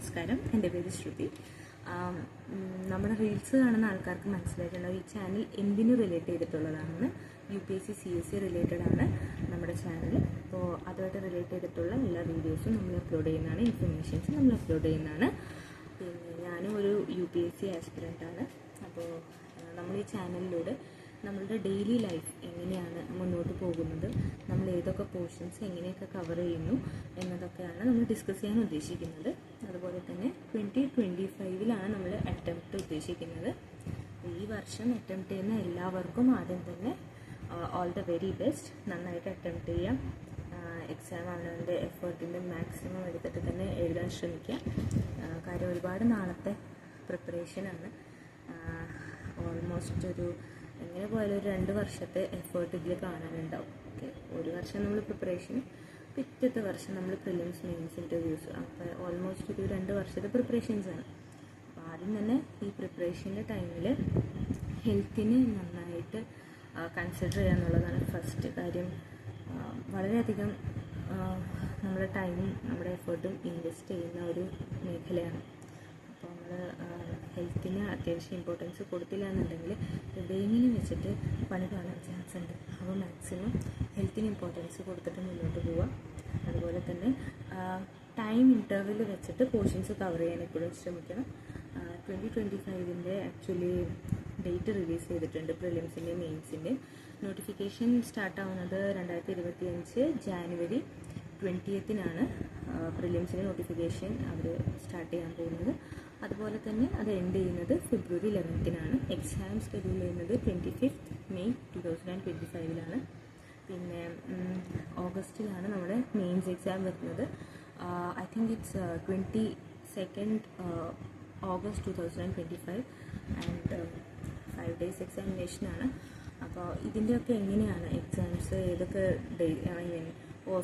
നമസ്കാരം, എൻ്റെ പേര് ശ്രുതി. നമ്മുടെ റീൽസ് കാണുന്ന ആൾക്കാർക്ക് മനസ്സിലായിട്ടുണ്ടാവും ഈ ചാനൽ എന്തിനു റിലേറ്റ് ചെയ്തിട്ടുള്ളതാണെന്ന്. UPSC CSE റിലേറ്റഡ് ആണ് നമ്മുടെ ചാനൽ. അപ്പോൾ അതുമായിട്ട് റിലേറ്റ് ചെയ്തിട്ടുള്ള എല്ലാ വീഡിയോസും നമ്മൾ അപ്ലോഡ് ചെയ്യുന്നതാണ്, ഇൻഫർമേഷൻസ് നമ്മൾ അപ്ലോഡ് ചെയ്യുന്നതാണ്. പിന്നെ ഞാനും ഒരു UPSC ആസ്പിറൻ്റാണ്. അപ്പോൾ നമ്മൾ ഈ ചാനലിലൂടെ നമ്മളുടെ ഡെയിലി ലൈഫ് എങ്ങനെയാണ് മുന്നോട്ട് പോകുന്നത്, നമ്മൾ ഏതൊക്കെ പോർഷൻസ് എങ്ങനെയൊക്കെ കവർ ചെയ്യുന്നു എന്നതൊക്കെയാണ് നമ്മൾ ഡിസ്കസ് ചെയ്യാൻ ഉദ്ദേശിക്കുന്നത്. അതുപോലെ തന്നെ 2025 നമ്മൾ അറ്റംപ്റ്റ് ഉദ്ദേശിക്കുന്നത്. ഈ വർഷം അറ്റംപ്റ്റ് ചെയ്യുന്ന എല്ലാവർക്കും ആദ്യം തന്നെ ഓൾ ദ വെരി ബെസ്റ്റ്. നന്നായിട്ട് അറ്റംപ്റ്റ് ചെയ്യാം. എക്സാം അവനവൻ്റെ എഫേർട്ടിൻ്റെ മാക്സിമം എടുത്തിട്ട് തന്നെ എഴുതാൻ ശ്രമിക്കുക. കാര്യം ഒരുപാട് നാളത്തെ പ്രിപ്പറേഷനാണ്. ഓൾമോസ്റ്റ് എങ്ങനെ പോയാലും ഒരു 2 വർഷത്തെ എഫേർട്ട് ഇതിൽ കാണാനുണ്ടാവും. ഓക്കെ, ഒരു വർഷം നമ്മൾ പ്രിപ്പറേഷന്, പിറ്റത്തെ വർഷം നമ്മൾ പ്രിലിംസ്, മെയിൻസ്, ഇൻ്റർവ്യൂസ്. അപ്പോൾ ഓൾമോസ്റ്റ് ഒരു 2 വർഷത്തെ പ്രിപ്പറേഷൻസാണ്. അപ്പോൾ ആദ്യം തന്നെ ഈ പ്രിപ്പറേഷൻ്റെ ടൈമിൽ ഹെൽത്തിനെ നന്നായിട്ട് കൺസിഡർ ചെയ്യുക എന്നുള്ളതാണ് ഫസ്റ്റ് കാര്യം. വളരെയധികം നമ്മുടെ ടൈമും നമ്മുടെ എഫേർട്ടും ഇൻവെസ്റ്റ് ചെയ്യുന്ന ഒരു മേഖലയാണ്. അപ്പോൾ നമ്മൾ ഹെൽത്തിന് അത്യാവശ്യം ഇമ്പോർട്ടൻസ് കൊടുത്തില്ല എന്നുണ്ടെങ്കിൽ എവിടെയെങ്കിലും വെച്ചിട്ട് പണി കാണാൻ ചാൻസ് ഉണ്ട്. അപ്പോൾ മാക്സിമം ഹെൽത്തിന് ഇമ്പോർട്ടൻസ് കൊടുത്തിട്ട് മുന്നോട്ട് പോവുക. അതുപോലെ തന്നെ ടൈം ഇൻ്റർവെൽ വെച്ചിട്ട് പോർഷൻസ് കവർ ചെയ്യാൻ എപ്പോഴും ശ്രമിക്കണം. 2025 ആക്ച്വലി ഡേറ്റ് റിലീസ് ചെയ്തിട്ടുണ്ട്. പ്രിലിംസിൻ്റെയും മെയിൻസിൻ്റെയും നോട്ടിഫിക്കേഷൻ സ്റ്റാർട്ടാവുന്നത് 2025 ജാനുവരി 20th പ്രിലിംസിൻ്റെ നോട്ടിഫിക്കേഷൻ അവർ സ്റ്റാർട്ട് ചെയ്യാൻ പോകുന്നത്. അതുപോലെ തന്നെ അത് എൻഡ് ചെയ്യുന്നത് ഫെബ്രുവരി 11th. എക്സാം ഷെഡ്യൂൾ ചെയ്യുന്നത് 25 മെയ് 2025. പിന്നെ ഓഗസ്റ്റിലാണ് നമ്മുടെ മെയിൻസ് എക്സാം വരുന്നത്. I think it's 22nd August 2025 and 5 days എക്സാമിനേഷനാണ്. അപ്പോൾ ഇതിൻ്റെയൊക്കെ എങ്ങനെയാണ് എക്സാംസ്, ഏതൊക്കെ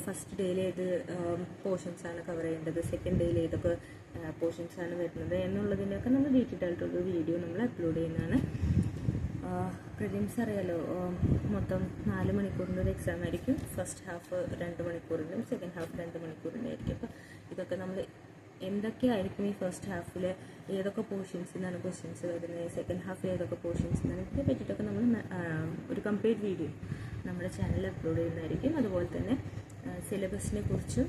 ഫസ്റ്റ് ഡേയിൽ ഏത് പോർഷൻസാണ് കവർ ചെയ്യേണ്ടത്, സെക്കൻഡ് ഡേയിൽ ഏതൊക്കെ പോർഷൻസാണ് വരുന്നത് എന്നുള്ളതിൻ്റെയൊക്കെ നമ്മൾ ഡീറ്റെയിൽ ആയിട്ടുള്ള വീഡിയോ നമ്മൾ അപ്ലോഡ് ചെയ്യുന്നതാണ്. പ്രിലിംസ് അറിയാലോ, മൊത്തം 4 മണിക്കൂറിൻ്റെ ഒരു എക്സാം ആയിരിക്കും. ഫസ്റ്റ് ഹാഫ് 2 മണിക്കൂറിൻ്റെയും സെക്കൻഡ് ഹാഫ് 2 മണിക്കൂറിൻ്റെ ആയിരിക്കും. അപ്പോൾ ഇതൊക്കെ നമ്മൾ എന്തൊക്കെയായിരിക്കും ഈ ഫസ്റ്റ് ഹാഫിൽ ഏതൊക്കെ പോർഷൻസിൽ നിന്നാണ് ക്വസ്റ്റ്യൻസ് വരുന്നത്, സെക്കൻഡ് ഹാഫിൽ ഏതൊക്കെ പോർഷൻസ് നിന്നാണ്, ഇതിനെ പറ്റിയിട്ടൊക്കെ നമ്മൾ ഒരു കംപ്ലീറ്റ് വീഡിയോ നമ്മുടെ ചാനലിൽ അപ്ലോഡ് ചെയ്യുന്നതായിരിക്കും. അതുപോലെ തന്നെ സിലബസിനെ കുറിച്ചും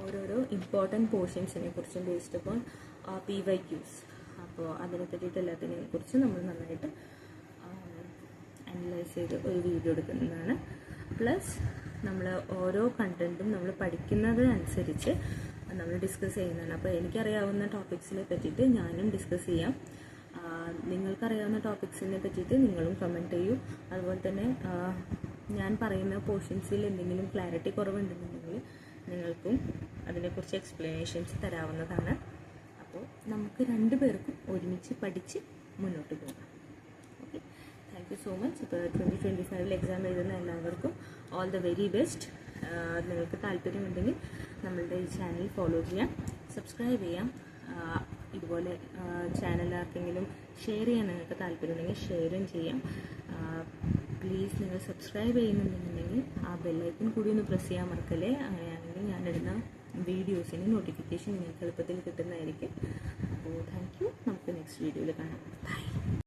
ഓരോരോ ഇമ്പോർട്ടൻറ്റ് പോർഷൻസിനെ കുറിച്ചും ബേസ്ഡ് അപ്പോൾ PYQs, അപ്പോൾ അതിനെ പറ്റിയിട്ട് എല്ലാത്തിനെ കുറിച്ചും നമ്മൾ നന്നായിട്ട് അനലൈസ് ചെയ്ത് ഒരു വീഡിയോ എടുക്കുന്നതാണ്. പ്ലസ് നമ്മൾ ഓരോ കണ്ടൻറ്റും നമ്മൾ പഠിക്കുന്നത് അനുസരിച്ച് നമ്മൾ ഡിസ്കസ് ചെയ്യുന്നതാണ്. അപ്പോൾ എനിക്കറിയാവുന്ന ടോപ്പിക്സിനെ പറ്റിയിട്ട് ഞാനും ഡിസ്കസ് ചെയ്യാം. നിങ്ങൾക്കറിയാവുന്ന ടോപ്പിക്സിനെ പറ്റിയിട്ട് നിങ്ങളും കമൻറ്റ് ചെയ്യൂ. അതുപോലെ തന്നെ ഞാൻ പറയുന്ന പോർഷൻസിൽ എന്തെങ്കിലും ക്ലാരിറ്റി കുറവുണ്ടെന്നുണ്ടെങ്കിൽ നിങ്ങൾക്കും അതിനെക്കുറിച്ച് എക്സ്പ്ലനേഷൻസ് തരാവുന്നതാണ്. അപ്പോൾ നമുക്ക് 2 പേർക്കും ഒരുമിച്ച് പഠിച്ച് മുന്നോട്ട് പോകാം. Okay, thank you so much. ഇപ്പോൾ 2025 എക്സാം എഴുതുന്ന എല്ലാവർക്കും ഓൾ ദ വെരി ബെസ്റ്റ്. നിങ്ങൾക്ക് താല്പര്യമുണ്ടെങ്കിൽ നമ്മളുടെ ഈ ചാനൽ ഫോളോ ചെയ്യാം, സബ്സ്ക്രൈബ് ചെയ്യാം. ഇതുപോലെ ചാനൽ ആർക്കെങ്കിലും ഷെയർ ചെയ്യാൻ നിങ്ങൾക്ക് താല്പര്യമുണ്ടെങ്കിൽ ഷെയറും ചെയ്യാം. പ്ലീസ് നിങ്ങൾ സബ്സ്ക്രൈബ് ചെയ്യുന്നുണ്ടെന്നുണ്ടെങ്കിൽ ആ ബെല്ലൈക്കൺ കൂടി ഒന്ന് പ്രസ് ചെയ്യാൻ മറക്കല്ലേ. അങ്ങനെയാണെങ്കിൽ ഞാനിടുന്ന വീഡിയോസിന് നോട്ടിഫിക്കേഷൻ നിങ്ങൾക്ക് എളുപ്പത്തിൽ കിട്ടുന്നതായിരിക്കും. അപ്പോൾ താങ്ക് യു. നമുക്ക് നെക്സ്റ്റ് വീഡിയോയിൽ കാണാം. ബൈ.